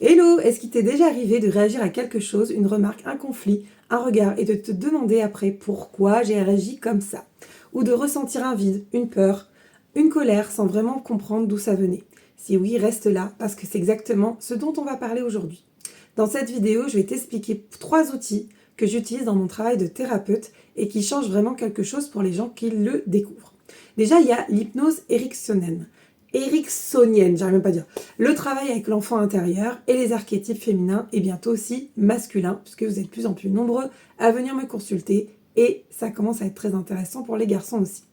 Hello, est-ce qu'il t'est déjà arrivé de réagir à quelque chose, une remarque, un conflit, un regard, et de te demander après pourquoi j'ai réagi comme ça? Ou de ressentir un vide, une peur, une colère sans vraiment comprendre d'où ça venait? Si oui, reste là, parce que c'est exactement ce dont on va parler aujourd'hui. Dans cette vidéo, je vais t'expliquer 3 outils que j'utilise dans mon travail de thérapeute et qui changent vraiment quelque chose pour les gens qui le découvrent. Déjà, il y a l'hypnose ericksonienne. J'arrive même pas à dire. Le travail avec l'enfant intérieur et les archétypes féminins et bientôt aussi masculins, puisque vous êtes de plus en plus nombreux à venir me consulter et ça commence à être très intéressant pour les garçons aussi.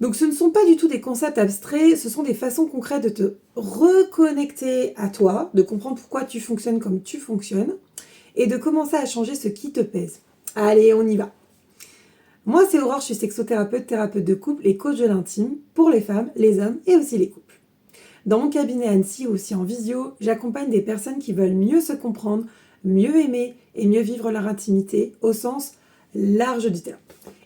Donc ce ne sont pas du tout des concepts abstraits, ce sont des façons concrètes de te reconnecter à toi, de comprendre pourquoi tu fonctionnes comme tu fonctionnes et de commencer à changer ce qui te pèse. Allez, on y va. Moi, c'est Aurore, je suis sexothérapeute, thérapeute de couple et coach de l'intime pour les femmes, les hommes et aussi les couples. Dans mon cabinet à Annecy ou aussi en visio, j'accompagne des personnes qui veulent mieux se comprendre, mieux aimer et mieux vivre leur intimité au sens large du terme.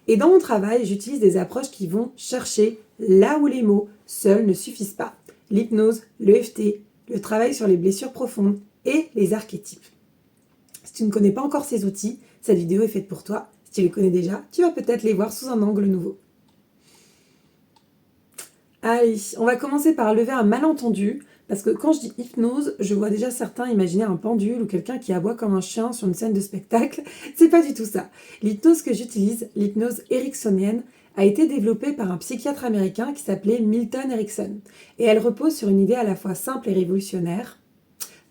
Et dans mon travail, j'utilise des approches qui vont chercher là où les mots seuls ne suffisent pas. L'hypnose, l'EFT, le travail sur les blessures profondes et les archétypes. Si tu ne connais pas encore ces outils, cette vidéo est faite pour toi. Si tu les connais déjà, tu vas peut-être les voir sous un angle nouveau. Allez, on va commencer par lever un malentendu, parce que quand je dis hypnose, je vois déjà certains imaginer un pendule ou quelqu'un qui aboie comme un chien sur une scène de spectacle. C'est pas du tout ça. L'hypnose que j'utilise, l'hypnose ericksonienne, a été développée par un psychiatre américain qui s'appelait Milton Erickson. Et elle repose sur une idée à la fois simple et révolutionnaire.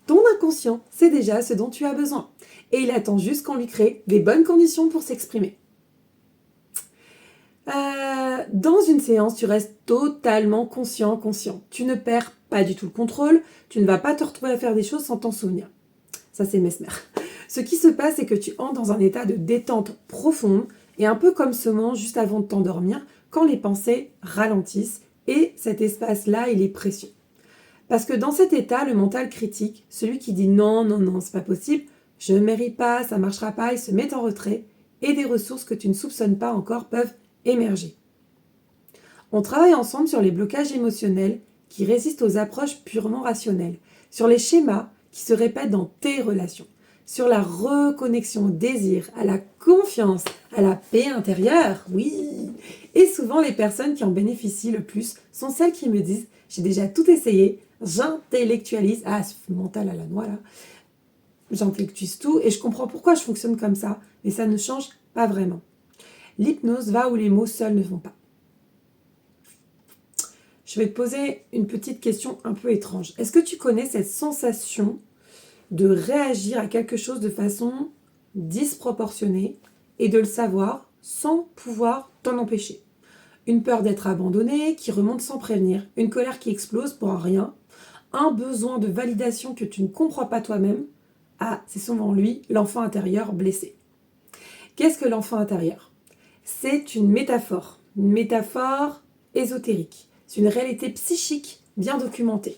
Ton inconscient, c'est déjà ce dont tu as besoin. Et il attend juste qu'on lui crée des bonnes conditions pour s'exprimer. Dans une séance, tu restes totalement conscient. Tu ne perds pas du tout le contrôle, tu ne vas pas te retrouver à faire des choses sans t'en souvenir. Ça, c'est Mesmer. Ce qui se passe, c'est que tu entres dans un état de détente profonde et un peu comme ce moment juste avant de t'endormir, quand les pensées ralentissent et cet espace-là, il est précieux. Parce que dans cet état, le mental critique, celui qui dit non, c'est pas possible, je ne mérite pas, ça marchera pas, il se met en retrait et des ressources que tu ne soupçonnes pas encore peuvent émerger. On travaille ensemble sur les blocages émotionnels qui résistent aux approches purement rationnelles, sur les schémas qui se répètent dans tes relations, sur la reconnexion au désir, à la confiance, à la paix intérieure, oui. Et souvent, les personnes qui en bénéficient le plus sont celles qui me disent « j'ai déjà tout essayé, j'intellectualise, ah, ce mental à la noix là, j'intellectualise tout et je comprends pourquoi je fonctionne comme ça, mais ça ne change pas vraiment. » L'hypnose va où les mots seuls ne vont pas. Je vais te poser une petite question un peu étrange. Est-ce que tu connais cette sensation de réagir à quelque chose de façon disproportionnée et de le savoir sans pouvoir t'en empêcher? Une peur d'être abandonné qui remonte sans prévenir, une colère qui explose pour un rien, un besoin de validation que tu ne comprends pas toi-même. Ah, c'est souvent lui, l'enfant intérieur blessé. Qu'est-ce que l'enfant intérieur? C'est une métaphore ésotérique. C'est une réalité psychique bien documentée.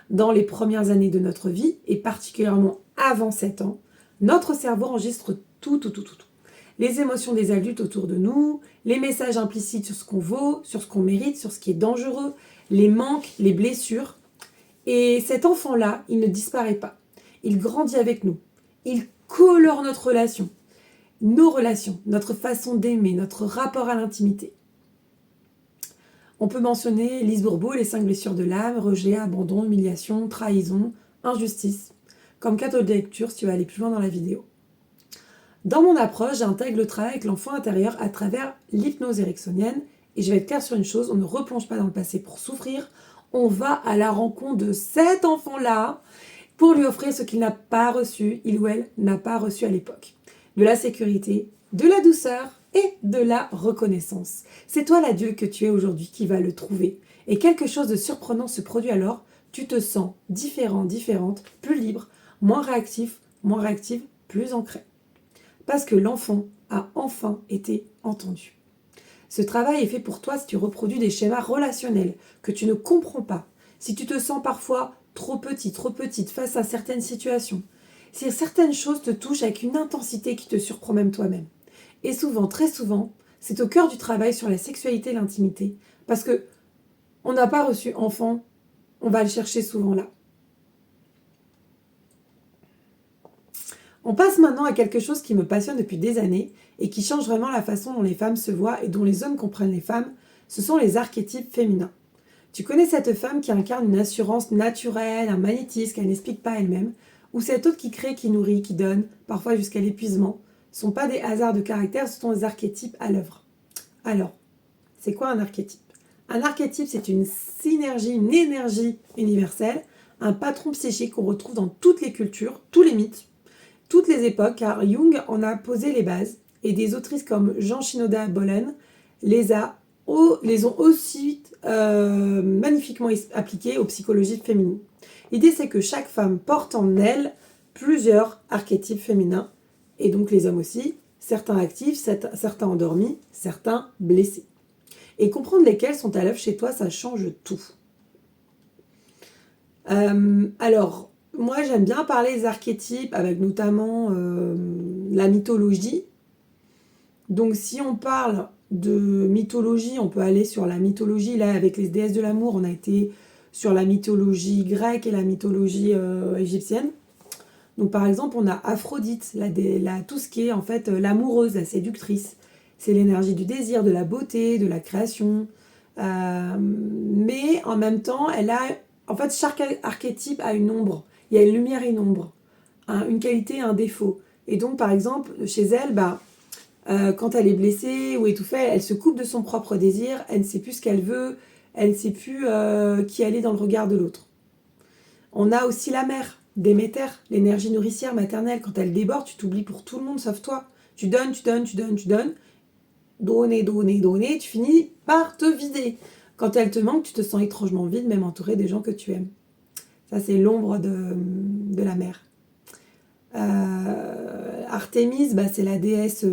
Dans les premières années de notre vie, et particulièrement avant 7 ans, notre cerveau enregistre tout. Les émotions des adultes autour de nous, les messages implicites sur ce qu'on vaut, sur ce qu'on mérite, sur ce qui est dangereux, les manques, les blessures. Et cet enfant-là, il ne disparaît pas. Il grandit avec nous. Il colore notre relation, nos relations, notre façon d'aimer, notre rapport à l'intimité. On peut mentionner Lise Bourbeau, les 5 blessures de l'âme, rejet, abandon, humiliation, trahison, injustice, comme cadeau de lecture si tu veux aller plus loin dans la vidéo. Dans mon approche, j'intègre le travail avec l'enfant intérieur à travers l'hypnose ericksonienne et je vais être claire sur une chose, on ne replonge pas dans le passé pour souffrir, on va à la rencontre de cet enfant-là pour lui offrir ce qu'il n'a pas reçu, il ou elle n'a pas reçu à l'époque. De la sécurité, de la douceur et de la reconnaissance. C'est toi l'adulte que tu es aujourd'hui qui va le trouver. Et quelque chose de surprenant se produit alors, tu te sens différente, plus libre, moins réactive, plus ancré. Parce que l'enfant a enfin été entendu. Ce travail est fait pour toi si tu reproduis des schémas relationnels que tu ne comprends pas, si tu te sens parfois trop petite face à certaines situations, si certaines choses te touchent avec une intensité qui te surprend même toi-même. Et souvent, très souvent, c'est au cœur du travail sur la sexualité et l'intimité, parce que on n'a pas reçu enfant, on va le chercher souvent là. On passe maintenant à quelque chose qui me passionne depuis des années et qui change vraiment la façon dont les femmes se voient et dont les hommes comprennent les femmes. Ce sont les archétypes féminins. Tu connais cette femme qui incarne une assurance naturelle, un magnétisme qu'elle n'explique pas elle-même, ou cette autre qui crée, qui nourrit, qui donne, parfois jusqu'à l'épuisement. Ce ne sont pas des hasards de caractère, ce sont des archétypes à l'œuvre. Alors, c'est quoi un archétype? Un archétype, c'est une synergie, une énergie universelle, un patron psychique qu'on retrouve dans toutes les cultures, tous les mythes, toutes les époques, car Jung en a posé les bases, et des autrices comme Jean Shinoda Bolen les ont aussi magnifiquement appliquées aux psychologies féminines. L'idée, c'est que chaque femme porte en elle plusieurs archétypes féminins, et donc les hommes aussi, certains actifs, certains endormis, certains blessés. Et comprendre lesquels sont à l'œuvre chez toi, ça change tout. Alors, moi j'aime bien parler des archétypes avec notamment la mythologie. Donc si on parle de mythologie, on peut aller sur la mythologie. Là, avec les déesses de l'amour, on a été sur la mythologie grecque et la mythologie égyptienne. Donc par exemple, on a Aphrodite, tout ce qui est en fait l'amoureuse, la séductrice. C'est l'énergie du désir, de la beauté, de la création. Mais en même temps, en fait, chaque archétype a une ombre. Il y a une lumière et une ombre, une qualité et un défaut. Et donc, par exemple, chez elle, quand elle est blessée ou étouffée, elle se coupe de son propre désir, elle ne sait plus ce qu'elle veut, elle ne sait plus qui elle est dans le regard de l'autre. On a aussi la mère, Déméter, l'énergie nourricière maternelle. Quand elle déborde, tu t'oublies pour tout le monde sauf toi. Tu donnes, tu donnes, tu donnes, tu donnes. Donner, donner, donner, tu finis par te vider. Quand elle te manque, tu te sens étrangement vide, même entouré des gens que tu aimes. Ça, c'est l'ombre de la mère. Artémis, c'est la déesse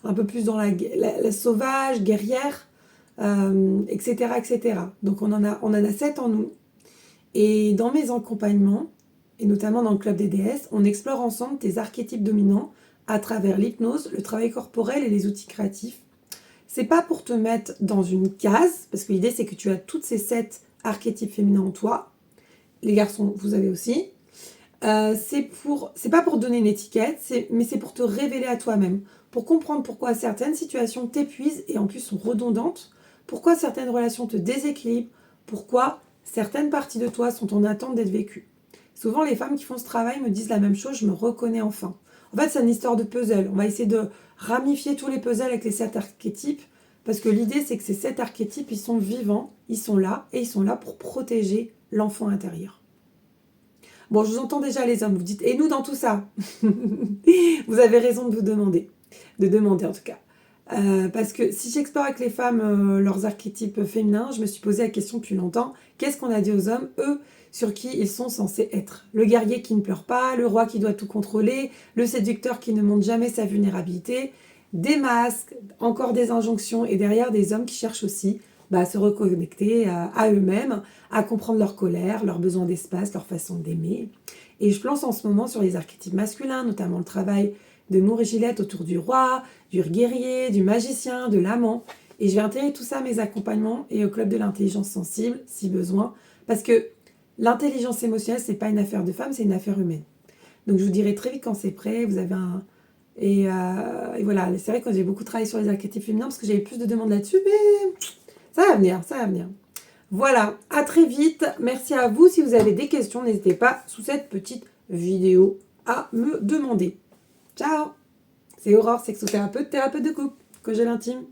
un peu plus dans la sauvage, guerrière, etc., etc. Donc on en a 7 en nous. Et dans mes accompagnements, et notamment dans le club des déesses, on explore ensemble tes archétypes dominants à travers l'hypnose, le travail corporel et les outils créatifs. C'est pas pour te mettre dans une case, parce que l'idée c'est que tu as toutes ces 7 archétypes féminins en toi. Les garçons, vous avez aussi. C'est pas pour donner une étiquette, mais c'est pour te révéler à toi-même, pour comprendre pourquoi certaines situations t'épuisent et en plus sont redondantes, pourquoi certaines relations te déséquilibrent, pourquoi certaines parties de toi sont en attente d'être vécues. Souvent, les femmes qui font ce travail me disent la même chose, je me reconnais enfin. En fait, c'est une histoire de puzzle. On va essayer de ramifier tous les puzzles avec les 7 archétypes, parce que l'idée, c'est que ces 7 archétypes, ils sont vivants, ils sont là, et ils sont là pour protéger l'enfant intérieur. Bon, je vous entends déjà les hommes, vous dites, et nous dans tout ça? Vous avez raison de vous demander, en tout cas. Parce que si j'explore avec les femmes leurs archétypes féminins, je me suis posé la question depuis longtemps, qu'est-ce qu'on a dit aux hommes, eux, sur qui ils sont censés être? Le guerrier qui ne pleure pas, le roi qui doit tout contrôler, le séducteur qui ne montre jamais sa vulnérabilité, des masques, encore des injonctions, et derrière des hommes qui cherchent aussi à se reconnecter à eux-mêmes, à comprendre leur colère, leurs besoins d'espace, leur façon d'aimer. Et je pense en ce moment sur les archétypes masculins, notamment le travail de Nour et Gillette autour du roi, du guerrier, du magicien, de l'amant. Et je vais intégrer tout ça à mes accompagnements et au club de l'intelligence sensible, si besoin. Parce que l'intelligence émotionnelle, c'est pas une affaire de femme, c'est une affaire humaine. Donc je vous dirai très vite quand c'est prêt. Vous avez et voilà, c'est vrai que j'ai beaucoup travaillé sur les archétypes féminins parce que j'avais plus de demandes là-dessus, mais ça va venir, ça va venir. Voilà, à très vite. Merci à vous. Si vous avez des questions, n'hésitez pas sous cette petite vidéo à me demander. Ciao! C'est Aurore, sexothérapeute, thérapeute de couple, que j'ai l'intime.